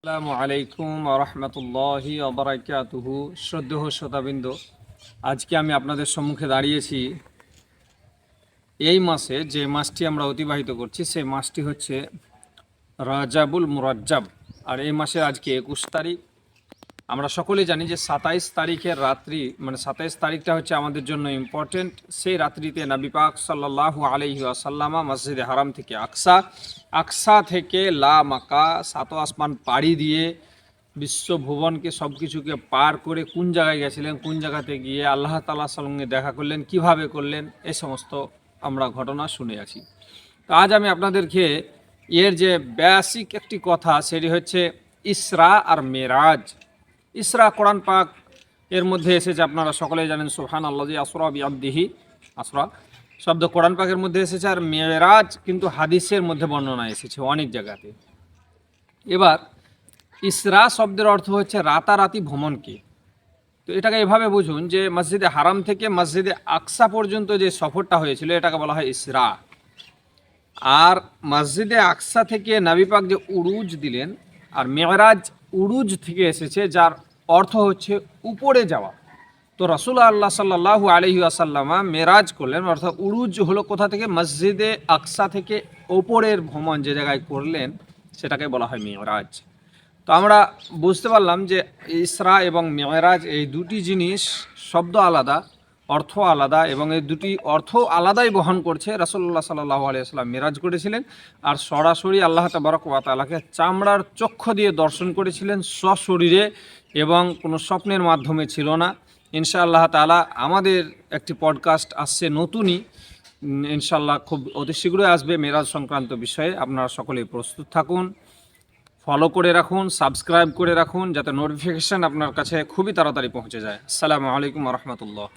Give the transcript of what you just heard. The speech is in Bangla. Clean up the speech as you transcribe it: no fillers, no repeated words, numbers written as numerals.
আসসালামু আলাইকুম রহমতুল্লাহি ওবারাকাতুহু। শ্রদ্ধেয় শ্রোতাবৃন্দ, আজকে আমি আপনাদের সম্মুখে দাঁড়িয়েছি এই মাসে যে মাসটি আমরা অতিবাহিত করছি সেই মাসটি হচ্ছে রাজাবুল মুরাজ্জাব। আর এই মাসের আজকে 21 তারিখ। আমরা সকলেই জানি যে 27 তারিখের রাত্রি, মানে 27 তারিখটা হচ্ছে আমাদের জন্য ইম্পর্টেন্ট। সেই রাত্রিতে নবী পাক সাল্লাল্লাহু আলাইহি ওয়াসাল্লামা মসজিদে হারাম থেকে আকসা থেকে লা মাকা, সাত আসমান পাড়ি দিয়ে বিশ্বভুবনকে সব কিছুকে পার করে কোন জায়গায় গেছিলেন, কোন জায়গাতে গিয়ে আল্লাহ তাআলার সঙ্গে দেখা করলেন, কিভাবে করলেন, এই সমস্ত আমরা ঘটনা শুনে আছি। তো আজ আমি আপনাদেরকে এর যে বেসিক একটি কথা, সেটি হচ্ছে ইসরা আর মেরাজ। ইসরা কোরআন পাক এর মধ্যে এসেছে, আপনারা সকলেই জানেন সুবহানাল্লাযী আসরা বিআবদিহি। আসরা শব্দ কোরআন পাকের মধ্যে এসেছে, আর মেরাজ কিন্তু হাদিসের মধ্যে বর্ণনা এসেছে অনেক জায়গাতে। এবার ইসরা শব্দের অর্থ হচ্ছে রাতারাতি ভ্রমণকে। তো এটাকে এভাবে বুঝুন যে মসজিদে হারাম থেকে মসজিদে আকসা পর্যন্ত যে সফরটা হয়েছিল এটাকে বলা হয় ইসরা। আর মসজিদে আকসা থেকে নবী পাক যে উরুজ দিলেন, আর মেরাজ উরুজ থেকে এসেছে, যার অর্থ হচ্ছে উপরে যাওয়া। তো রাসূলুল্লাহ সাল্লাল্লাহু আলাইহি ওয়াসাল্লামা মেরাজ করলেন, অর্থাৎ উরুজ হলো কোথা থেকে, মসজিদে আকসা থেকে ওপরের ভ্রমণ যে জায়গায় করলেন সেটাকে বলা হয় মেরাজ। তো আমরা বুঝতে পারলাম যে ইসরা এবং মেরাজ এই দুটি জিনিস শব্দ আলাদা, অর্থ আলাদা, এবং এই দুটি অর্থ আলাদাই বহন করছে। রাসূলুল্লাহ সাল্লাল্লাহু আলাইহি ওয়াসাল্লাম মেরাজ করেছিলেন, আর সরাসরি আল্লাহ তাবারক ওয়া তাআলাকে চামড়ার চক্ষু দিয়ে দর্শন করেছিলেন সশরীরে, এবং কোনো স্বপ্নের মাধ্যমে ছিল না। ইনশাআল্লাহ তাআলা আমাদের একটি পডকাস্ট আসছে নতুনই, ইনশাআল্লাহ খুব অতি শীঘ্রই আসবে মেরাজ সংক্রান্ত বিষয়ে। আপনারা সকলেই প্রস্তুত থাকুন, ফলো করে রাখুন, সাবস্ক্রাইব করে রাখুন, যাতে নোটিফিকেশান আপনার কাছে খুবই তাড়াতাড়ি পৌঁছে যায়। আসসালামু আলাইকুম রহমতুল্লাহ।